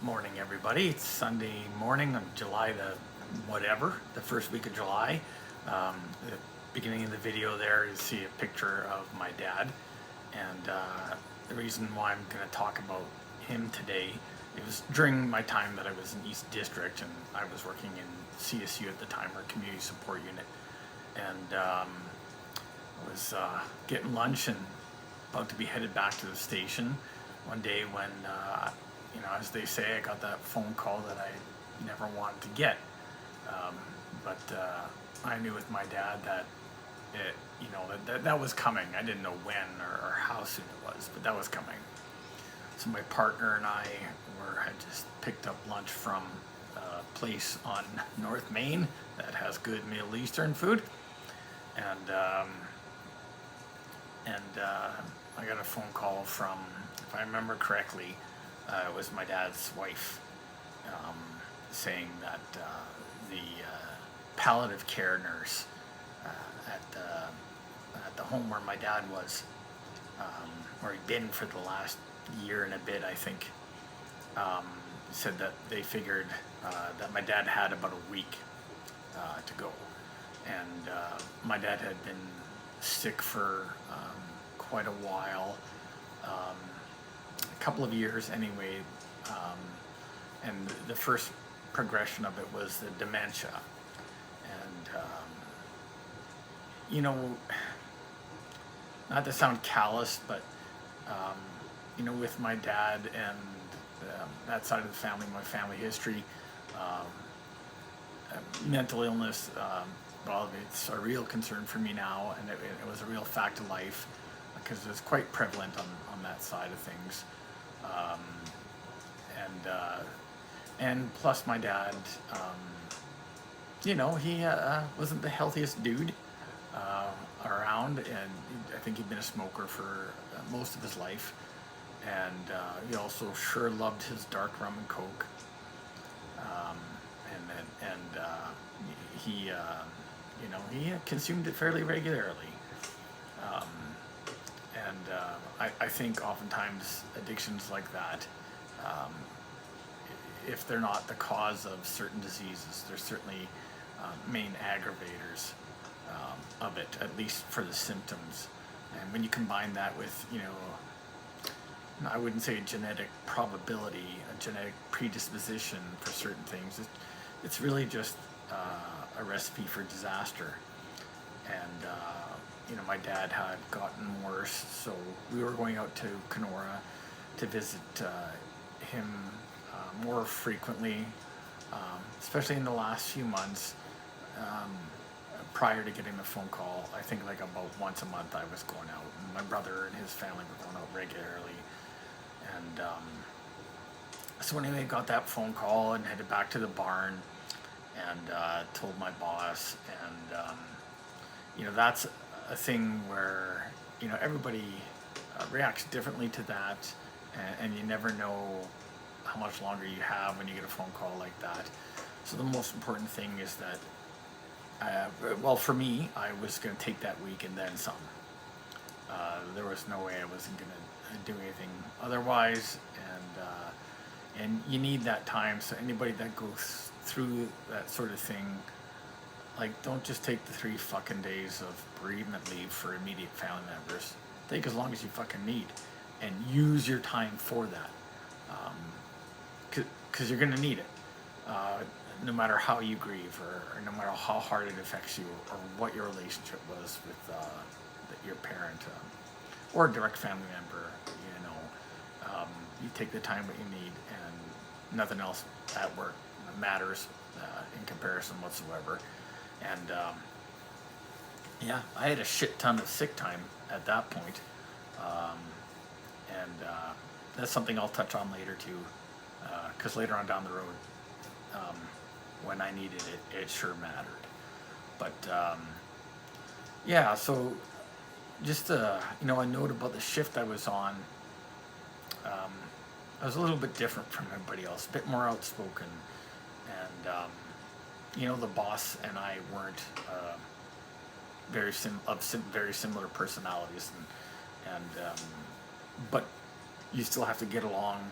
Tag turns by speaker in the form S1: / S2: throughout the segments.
S1: Morning, everybody. It's Sunday morning on July the first week of July. The beginning of the video there, you see a picture of my dad. And the reason why I'm going to talk about him today, it was during my time that I was in East District and I was working in CSU at the time, our Community Support Unit. And I was getting lunch and about to be headed back to the station one day when as they say, I got that phone call that I never wanted to get. But I knew with my dad that that was coming. I didn't know when or how soon it was, but that was coming. So my partner and I had just picked up lunch from a place on North Main that has good Middle Eastern food, and I got a phone call from, if I remember correctly, it was my dad's wife, saying that the palliative care nurse at the home where my dad was, where he'd been for the last year and a bit, I think, said that they figured that my dad had about a week to go. And my dad had been sick for quite a while. Couple of years anyway, and the first progression of it was the dementia. And not to sound callous, but with my dad and that side of the family, my family history, mental illness, well, it's a real concern for me now, and it was a real fact of life because it's quite prevalent on that side of things. And plus my dad, he wasn't the healthiest dude around, and I think he'd been a smoker for most of his life, and he also sure loved his dark rum and coke, he consumed it fairly regularly. I think oftentimes addictions like that, if they're not the cause of certain diseases, they're certainly main aggravators of it, at least for the symptoms. And when you combine that with, I wouldn't say a genetic probability, a genetic predisposition for certain things, it's really just a recipe for disaster. And my dad had gotten worse, so we were going out to Kenora to visit him more frequently, especially in the last few months. Prior to getting the phone call, I think like about once a month I was going out, and my brother and his family were going out regularly. And so anyway, got that phone call and headed back to the barn and told my boss. And that's a thing where everybody reacts differently to that, and you never know how much longer you have when you get a phone call like that. So the most important thing is that for me, I was going to take that week and then some. There was no way I wasn't going to do anything otherwise, and you need that time. So anybody that goes through that sort of thing, don't just take the 3 fucking days of bereavement leave for immediate family members. Take as long as you fucking need, and use your time for that, because you're going to need it, no matter how you grieve, or no matter how hard it affects you, or what your relationship was with your parent, or a direct family member. You take the time that you need, and nothing else at work matters in comparison whatsoever. And I had a shit ton of sick time at that point, and that's something I'll touch on later too, because later on down the road, when I needed it, it sure mattered. But so just a note about the shift I was on. I was a little bit different from everybody else, a bit more outspoken, and the boss and I weren't very similar personalities, and but you still have to get along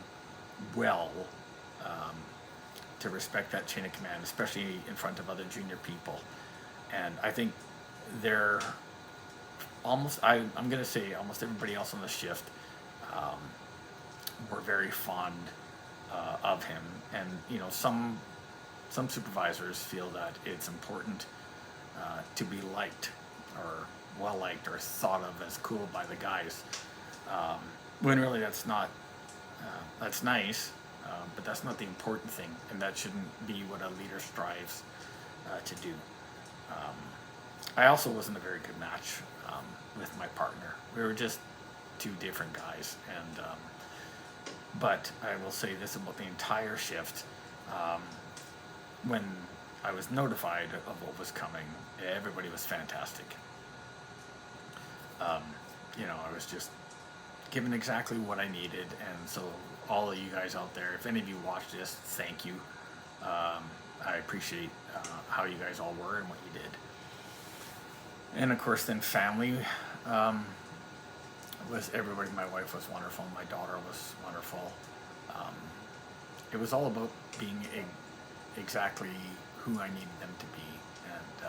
S1: well to respect that chain of command, especially in front of other junior people. And I think they're I'm going to say almost everybody else on the shift um, were very fond of him. And, some supervisors feel that it's important to be liked or well liked or thought of as cool by the guys. Um, when really that's nice, but that's not the important thing, and that shouldn't be what a leader strives to do. Um, I also wasn't a very good match with my partner. We were just two different guys, and but I will say this about the entire shift. Um, when I was notified of what was coming, everybody was fantastic. Um, I was just given exactly what I needed, and so all of you guys out there, if any of you watch this, thank you. I appreciate how you guys all were and what you did. And of course, then family was everybody. My wife was wonderful. My daughter was wonderful. Um, it was all about being exactly who I needed them to be, and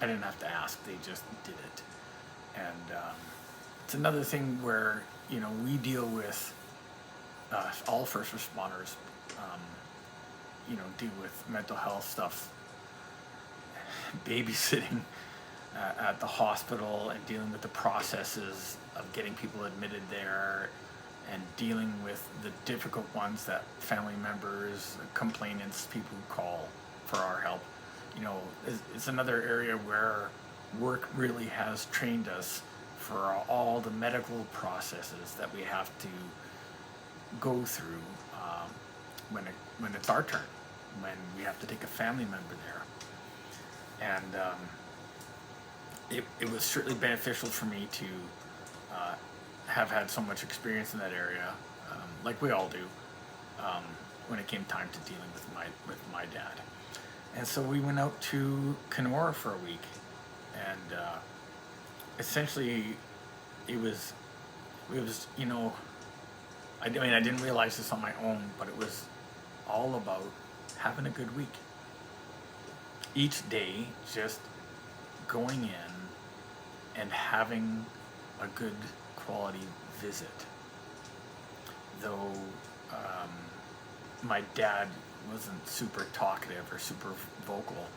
S1: I didn't have to ask; they just did it. And it's another thing where we deal with all first responders. Deal with mental health stuff, babysitting at the hospital, and dealing with the processes of getting people admitted there, and dealing with the difficult ones that family members, complainants, people who call for our help. It's another area where work really has trained us for all the medical processes that we have to go through when it's our turn, when we have to take a family member there. And it was certainly beneficial for me to have had so much experience in that area, like we all do, when it came time to dealing with my dad. And so we went out to Kenora for a week, and essentially it was I didn't realize this on my own, but it was all about having a good week. Each day, just going in and having a good quality visit. Though my dad wasn't super talkative or super vocal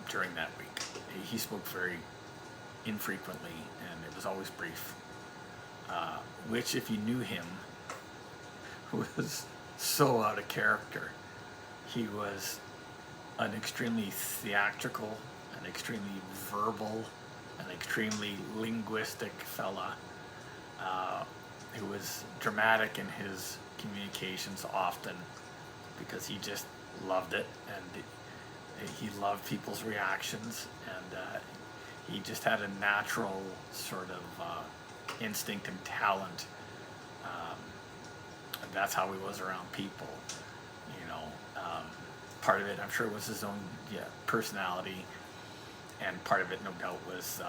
S1: during that week. He spoke very infrequently, and it was always brief. Which, if you knew him, was so out of character. He was an extremely theatrical, an extremely verbal, an extremely linguistic fella who was dramatic in his communications often because he just loved it, and he loved people's reactions, and he just had a natural sort of instinct and talent. And that's how he was around people. Part of it, I'm sure, was his own personality, and part of it, no doubt, was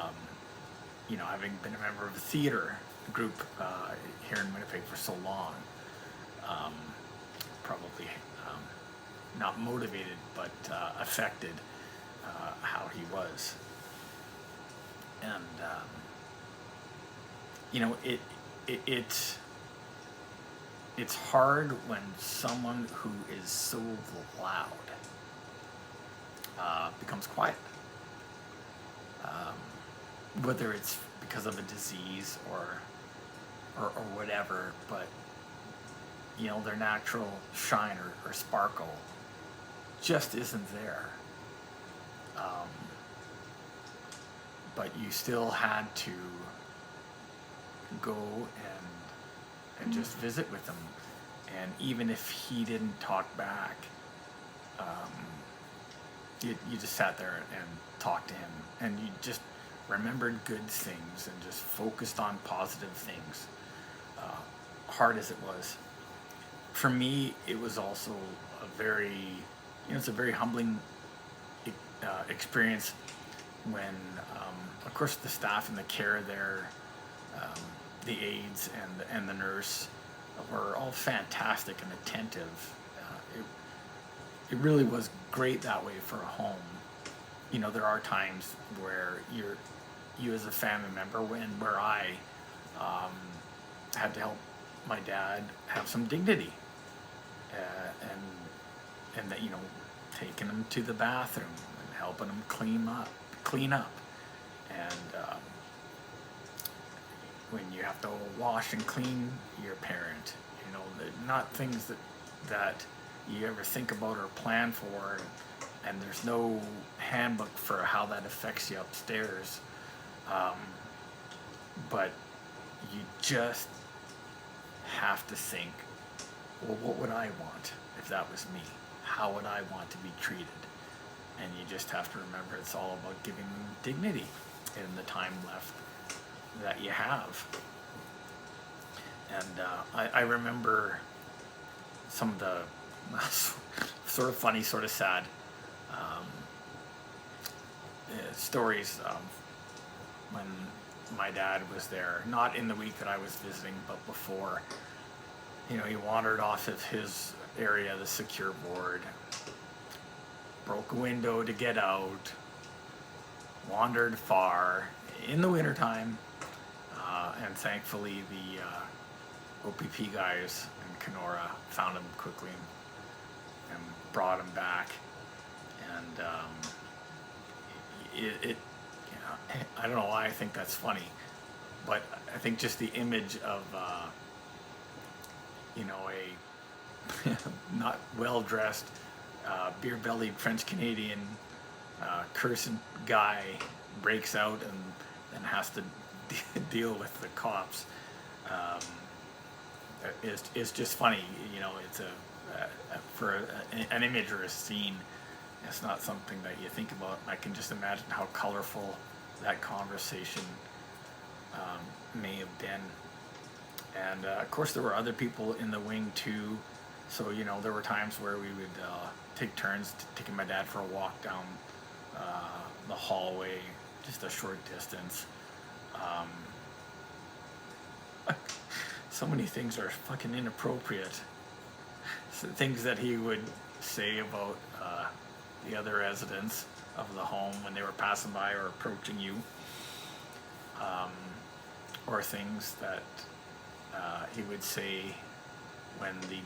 S1: having been a member of a theater group here in Winnipeg for so long. Probably not motivated, but affected how he was. And it's hard when someone who is so loud becomes quiet, whether it's because of a disease or whatever. But their natural shine or sparkle just isn't there. But you still had to go and just visit with him, and even if he didn't talk back, you just sat there and talked to him, and you just remembered good things and just focused on positive things, hard as it was. For me, it was also it's a very humbling experience when, of course, the staff and the care there, the aides and the nurse, were all fantastic and attentive. It really was great that way for a home. You know, there are times where you as a family member, where I um, had to help my dad have some dignity, and that, you know, taking him to the bathroom and helping him clean up, and when you have to wash and clean your parent, you know, not things that you ever think about or plan for, and there's no handbook for how that affects you upstairs, um, but you just have to think, well, what would I want if that was me? How would I want to be treated? And you just have to remember it's all about giving dignity in the time left that you have. And I remember some of the sort of funny, sort of sad stories of when my dad was there, not in the week that I was visiting, but before. You know, he wandered off of his area, the secure board, broke a window to get out, wandered far in the wintertime, and thankfully the OPP guys in Kenora found him quickly and brought him back. And you know, I don't know why I think that's funny, but I think just the image of you know, a not well dressed, beer bellied French Canadian cursing guy breaks out and has to deal with the cops is just funny. You know, it's for an image or a scene. It's not something that you think about. I can just imagine how colorful that conversation may have been. And of course, there were other people in the wing too. So, you know, there were times where we would take turns taking my dad for a walk down the hallway, just a short distance. So many things are fucking inappropriate. So things that he would say about the other residents of the home when they were passing by or approaching you, or things that he would say when the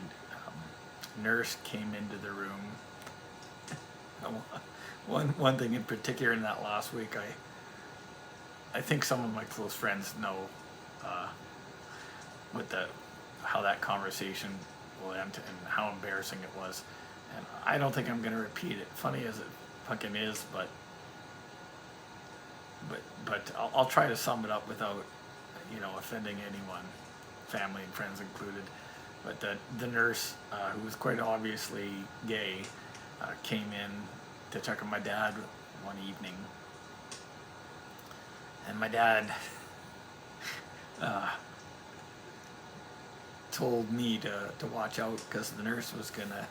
S1: nurse came into the room. One thing in particular in that last week, I think some of my close friends know how that conversation will end and how embarrassing it was. And I don't think I'm going to repeat it, funny as it fucking is, but I'll try to sum it up without, you know, offending anyone, family and friends included. But the nurse, who was quite obviously gay, came in to check on my dad one evening, and my dad told me to watch out because the nurse was gonna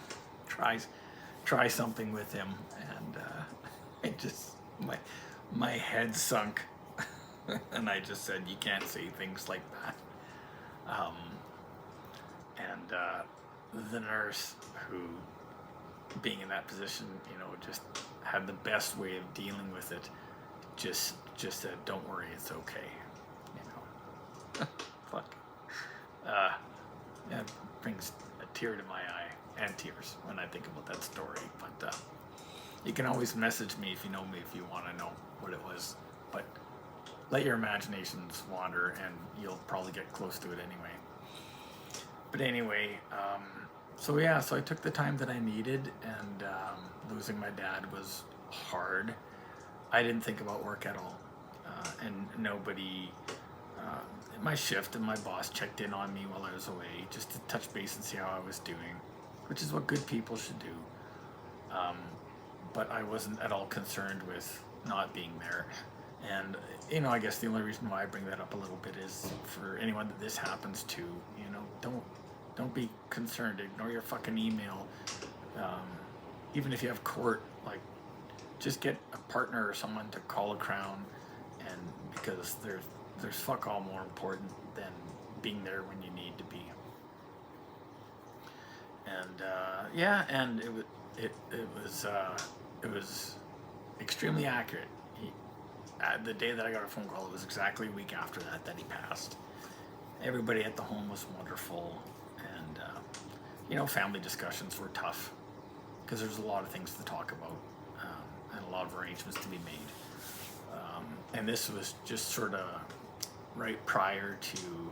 S1: try something with him, and it just my head sunk, and I just said, you can't say things like that. And the nurse, who, being in that position, you know, just had the best way of dealing with it, just said, don't worry, it's okay, you know. Fuck. It brings a tear to my eye, and tears, when I think about that story. But you can always message me if you know me, if you want to know what it was. But let your imaginations wander, and you'll probably get close to it anyway. But anyway, so I took the time that I needed, and losing my dad was hard. I didn't think about work at all, and nobody in my shift and my boss checked in on me while I was away, just to touch base and see how I was doing, which is what good people should do. But I wasn't at all concerned with not being there. And, you know, I guess the only reason why I bring that up a little bit is for anyone that this happens to, you know, don't be concerned. Ignore your fucking email. Even if you have court, like, just get a partner or someone to call a crown, and because there's fuck all more important than being there when you need to be. And yeah, and it was extremely accurate. The day that I got a phone call, it was exactly a week after that he passed. Everybody at the home was wonderful, and family discussions were tough because there's a lot of things to talk about, and a lot of arrangements to be made. And this was just sort of right prior to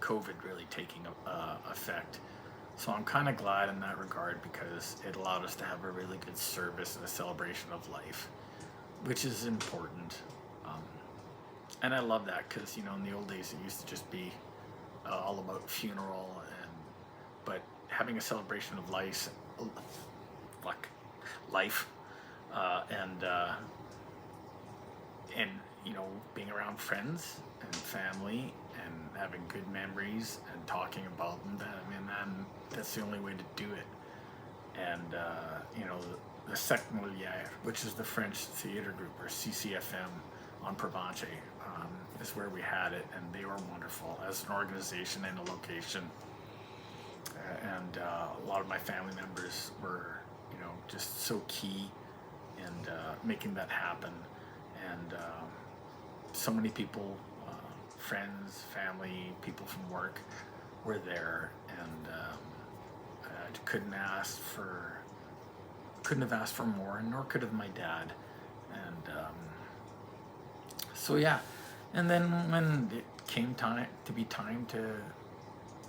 S1: COVID really taking effect. So I'm kind of glad in that regard because it allowed us to have a really good service and a celebration of life, which is important. And I love that because in the old days it used to just be all about funeral, but having a celebration of life, life, and being around friends and family and having good memories and talking about them. That's the only way to do it. And the second, which is the French Theatre Group, or CCFM on Provence, is where we had it, and they were wonderful as an organization and a location. And a lot of my family members were, just so key in making that happen. And so many people, friends, family, people from work, were there, and I couldn't have asked for more, nor could have my dad. And so yeah, and then when it came time to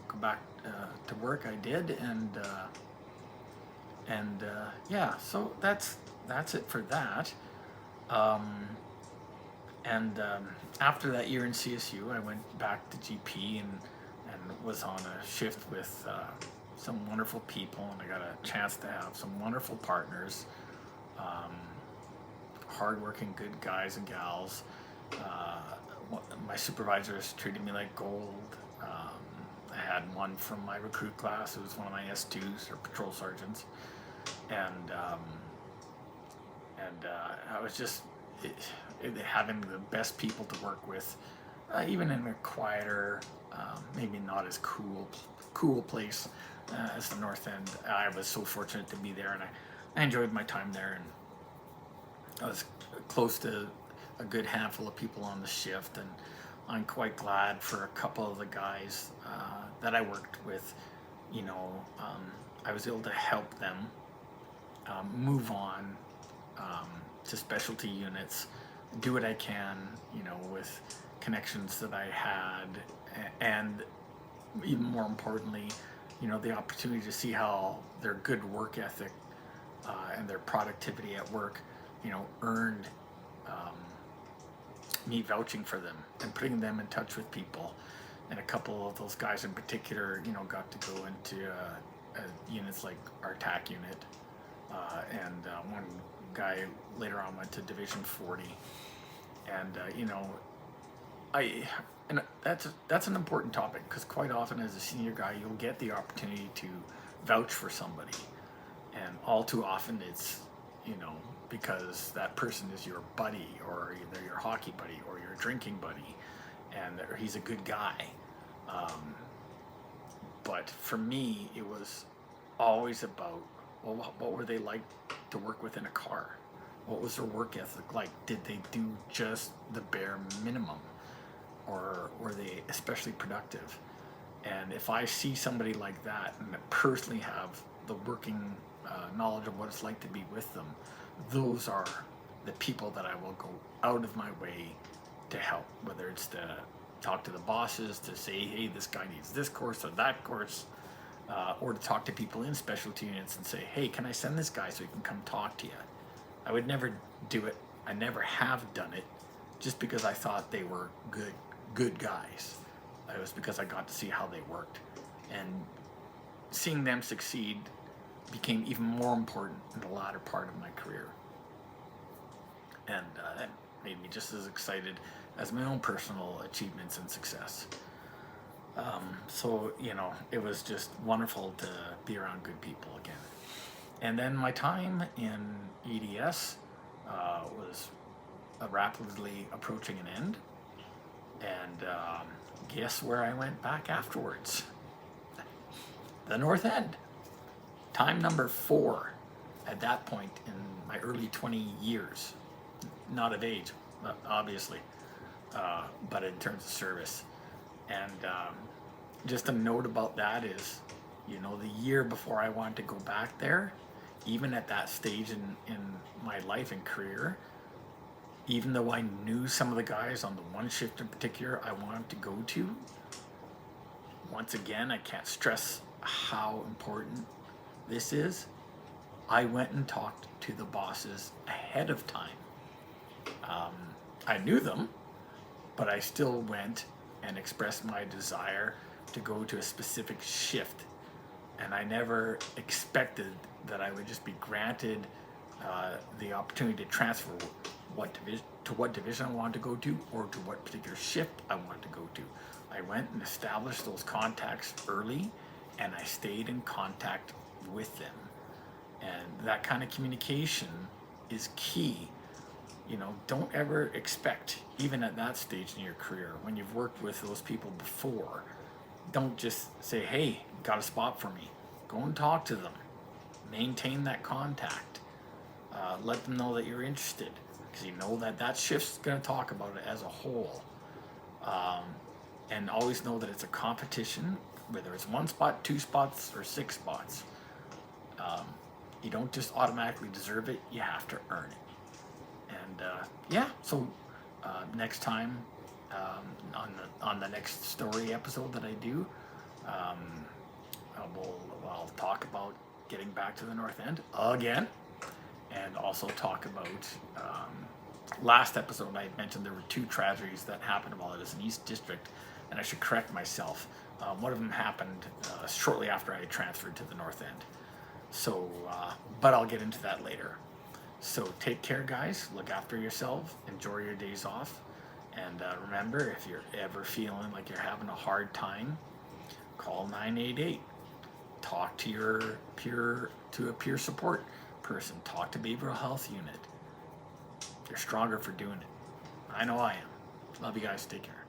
S1: go back to work, I did, and yeah, so that's it for that. After that year in CSU, I went back to GP and was on a shift with some wonderful people, and I got a chance to have some wonderful partners, hardworking, good guys and gals. My supervisors treated me like gold. I had one from my recruit class who was one of my S2s, or patrol sergeants, and I was just having the best people to work with, even in a quieter, maybe not as cool place as the North End. I was so fortunate to be there, and I enjoyed my time there, and I was close to a good handful of people on the shift, and I'm quite glad for a couple of the guys that I worked with. I was able to help them move on to specialty units, do what I can, with connections that I had, and even more importantly, the opportunity to see how their good work ethic and their productivity at work, earned me vouching for them and putting them in touch with people. And a couple of those guys in particular, got to go into units like our TAC unit, and one guy later on went to Division 40. And that's an important topic, because quite often as a senior guy you'll get the opportunity to vouch for somebody, and all too often it's because that person is your buddy, or either your hockey buddy or your drinking buddy, or he's a good guy. But for me it was always about, well, what were they like to work with in a car? What was their work ethic like? Did they do just the bare minimum, or were they especially productive? And if I see somebody like that and personally have the working knowledge of what it's like to be with them, those are the people that I will go out of my way to help, whether it's to talk to the bosses to say, hey, this guy needs this course or that course, or to talk to people in specialty units and say, hey, can I send this guy so he can come talk to you? I would never do it. I never have done it just because I thought they were good guys. It was because I got to see how they worked, and seeing them succeed became even more important in the latter part of my career. And that made me just as excited as my own personal achievements and success. So, it was just wonderful to be around good people again. And then my time in EDS was rapidly approaching an end. And guess where I went back afterwards? the North End. Time number 4 at that point in my early 20 years. Not of age, obviously, but in terms of service. And just a note about that is, you know, the year before I wanted to go back there, even at that stage in my life and career, even though I knew some of the guys on the one shift in particular I wanted to go to, once again, I can't stress how important this is. I went and talked to the bosses ahead of time. I knew them, but I still went and expressed my desire to go to a specific shift. And I never expected that I would just be granted the opportunity to transfer what division I wanted to go to, or to what particular shift I wanted to go to. I went and established those contacts early, and I stayed in contact with them. And that kind of communication is key. You know, don't ever expect, even at that stage in your career, when you've worked with those people before, don't just say, hey, got a spot for me. Go and talk to them. Maintain that contact. Let them know that you're interested, because you know that that shift's going to talk about it as a whole. And always know that it's a competition, whether it's 1 spot, 2 spots, or 6 spots. You don't just automatically deserve it, you have to earn it. And yeah, so next time on the next story episode that I do, I'll talk about getting back to the North End again, and also talk about last episode I mentioned there were 2 tragedies that happened while I was in East District, and I should correct myself. One of them happened shortly after I had transferred to the North End. So, but I'll get into that later. So take care, guys. Look after yourself. Enjoy your days off. And remember, if you're ever feeling like you're having a hard time, call 988. Talk to a peer support person. Talk to behavioral health unit. You're stronger for doing it. I know I am. Love you guys. Take care.